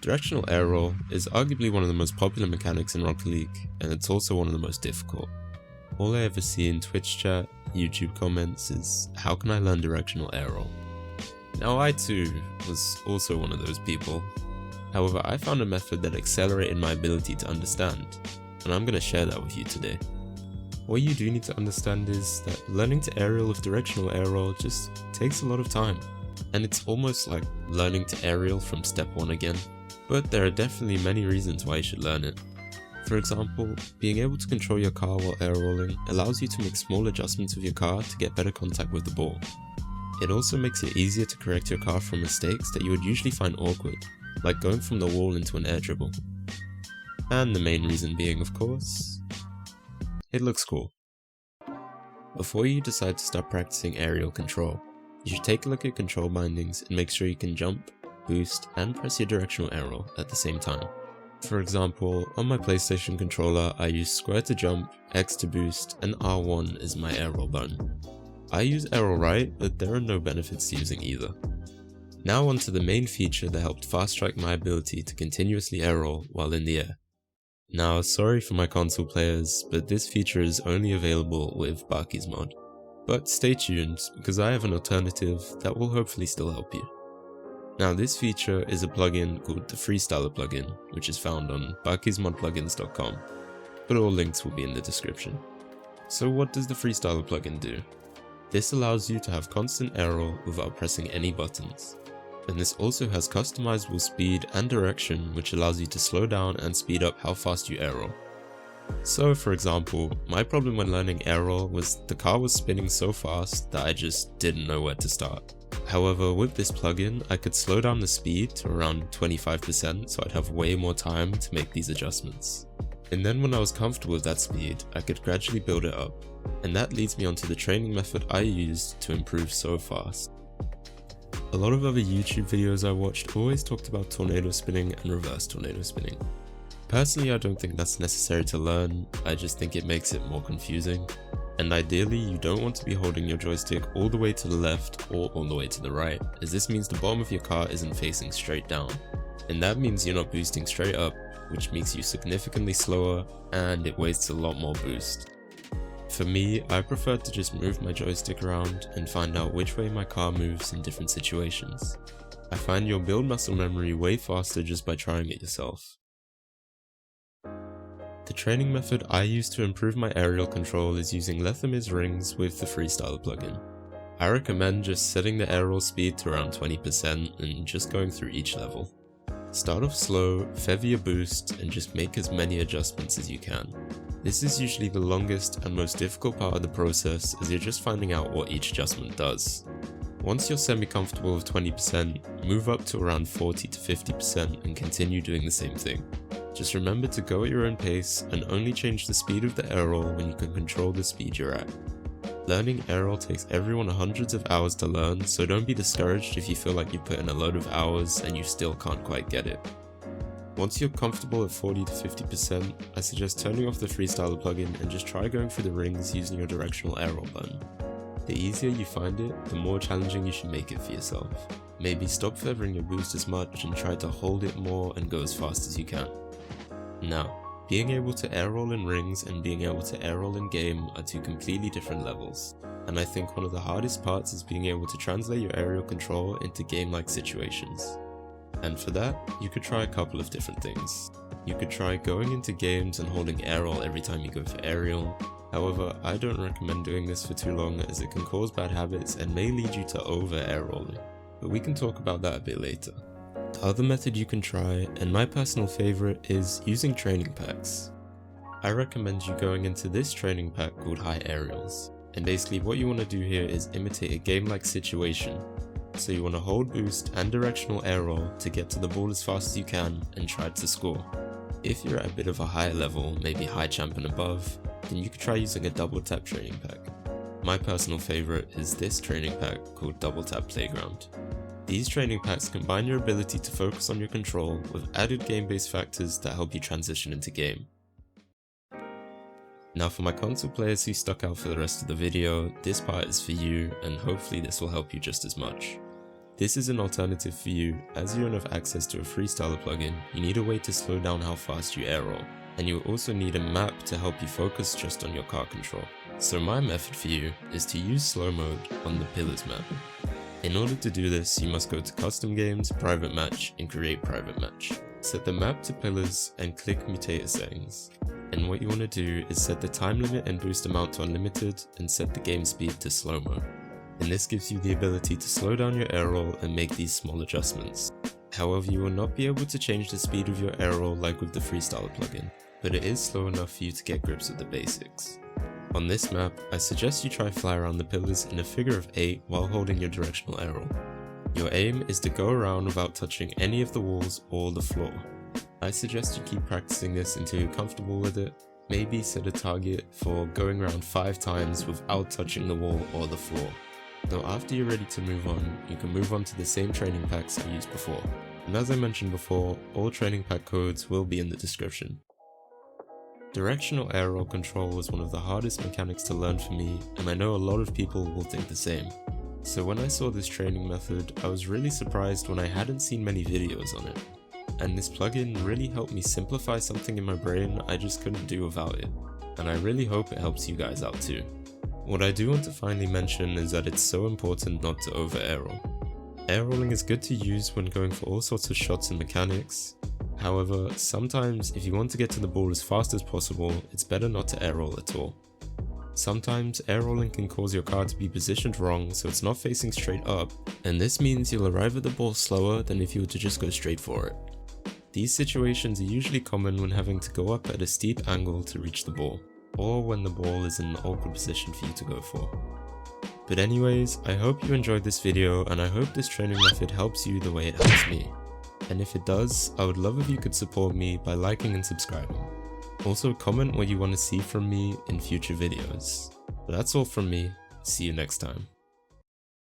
Directional Air Roll is arguably one of the most popular mechanics in Rocket League, and it's also one of the most difficult. All I ever see in Twitch chat, YouTube comments is, how can I learn Directional Air Roll? Now I too was also one of those people. However, I found a method that accelerated my ability to understand, and I'm going to share that with you today. What you do need to understand is that learning to aerial with Directional Air Roll just takes a lot of time, and it's almost like learning to aerial from step 1 again. But there are definitely many reasons why you should learn it. For example, being able to control your car while air rolling allows you to make small adjustments with your car to get better contact with the ball. It also makes it easier to correct your car from mistakes that you would usually find awkward, like going from the wall into an air dribble. And the main reason being, of course, it looks cool. Before you decide to start practicing aerial control, you should take a look at control bindings and make sure you can jump, boost, and press your directional air roll at the same time. For example, on my PlayStation controller I use square to jump, X to boost, and R1 is my air roll button. I use air roll right, but there are no benefits to using either. Now onto the main feature that helped fast track my ability to continuously air roll while in the air. Now sorry for my console players, but this feature is only available with Baki's mod. But stay tuned, because I have an alternative that will hopefully still help you. Now this feature is a plugin called the Freestyle Plug-in, which is found on bakismodplugins.com, but all links will be in the description. So what does the Freestyle Plug-in do? This allows you to have constant air roll without pressing any buttons. And this also has customizable speed and direction, which allows you to slow down and speed up how fast you air roll. So for example, my problem when learning air roll was the car was spinning so fast that I just didn't know where to start. However, with this plugin, I could slow down the speed to around 25% so I'd have way more time to make these adjustments. And then when I was comfortable with that speed, I could gradually build it up. And that leads me onto the training method I used to improve so fast. A lot of other YouTube videos I watched always talked about tornado spinning and reverse tornado spinning. Personally, I don't think that's necessary to learn, I just think it makes it more confusing. And ideally, you don't want to be holding your joystick all the way to the left or all the way to the right, as this means the bottom of your car isn't facing straight down. And that means you're not boosting straight up, which makes you significantly slower and it wastes a lot more boost. For me, I prefer to just move my joystick around and find out which way my car moves in different situations. I find you'll build muscle memory way faster just by trying it yourself. The training method I use to improve my aerial control is using Lethamy's rings with the Freestyle plugin. I recommend just setting the air roll speed to around 20% and just going through each level. Start off slow, feather your boost, and just make as many adjustments as you can. This is usually the longest and most difficult part of the process, as you're just finding out what each adjustment does. Once you're semi-comfortable with 20%, move up to around 40 to 50% and continue doing the same thing. Just remember to go at your own pace and only change the speed of the air roll when you can control the speed you're at. Learning air roll takes everyone hundreds of hours to learn, so don't be discouraged if you feel like you put in a load of hours and you still can't quite get it. Once you're comfortable at 40 to 50%, I suggest turning off the Freestyle plugin and just try going through the rings using your directional air roll button. The easier you find it, the more challenging you should make it for yourself. Maybe stop feathering your boost as much and try to hold it more and go as fast as you can. Now, being able to air roll in rings and being able to air roll in game are two completely different levels, and I think one of the hardest parts is being able to translate your aerial control into game-like situations. And for that, you could try a couple of different things. You could try going into games and holding air roll every time you go for aerial. However, I don't recommend doing this for too long as it can cause bad habits and may lead you to over air rolling, but we can talk about that a bit later. The other method you can try, and my personal favorite, is using training packs. I recommend you going into this training pack called High Aerials, and basically what you want to do here is imitate a game-like situation. So you want to hold boost and directional air roll to get to the ball as fast as you can and try to score. If you're at a bit of a higher level, maybe high champ and above, then you could try using a double tap training pack. My personal favorite is this training pack called Double Tap Playground. These training packs combine your ability to focus on your control with added game-based factors that help you transition into game. Now for my console players who stuck out for the rest of the video, this part is for you and hopefully this will help you just as much. This is an alternative for you, as you don't have access to a Freestyle plugin. You need a way to slow down how fast you air roll, and you will also need a map to help you focus just on your car control. So my method for you is to use slow mode on the pillars map. In order to do this, you must go to custom games, private match, and create private match. Set the map to pillars and click mutator settings. And what you want to do is set the time limit and boost amount to unlimited and set the game speed to slow-mo. And this gives you the ability to slow down your air roll and make these small adjustments. However, you will not be able to change the speed of your air roll like with the Freestyle plugin, but it is slow enough for you to get grips with the basics. On this map, I suggest you try fly around the pillars in a figure of 8 while holding your directional air roll. Your aim is to go around without touching any of the walls or the floor. I suggest you keep practicing this until you're comfortable with it. Maybe set a target for going around 5 times without touching the wall or the floor. Now after you're ready to move on, you can move on to the same training packs I used before. And as I mentioned before, all training pack codes will be in the description. Directional air roll control was one of the hardest mechanics to learn for me, and I know a lot of people will think the same. So when I saw this training method, I was really surprised when I hadn't seen many videos on it. And this plugin really helped me simplify something in my brain I just couldn't do without it. And I really hope it helps you guys out too. What I do want to finally mention is that it's so important not to over air roll. Air rolling is good to use when going for all sorts of shots and mechanics. However, sometimes if you want to get to the ball as fast as possible, it's better not to air roll at all. Sometimes air rolling can cause your car to be positioned wrong so it's not facing straight up, and this means you'll arrive at the ball slower than if you were to just go straight for it. These situations are usually common when having to go up at a steep angle to reach the ball, or when the ball is in an awkward position for you to go for. But anyways, I hope you enjoyed this video, and I hope this training method helps you the way it helps me. And if it does, I would love if you could support me by liking and subscribing. Also comment what you want to see from me in future videos. But that's all from me, see you next time.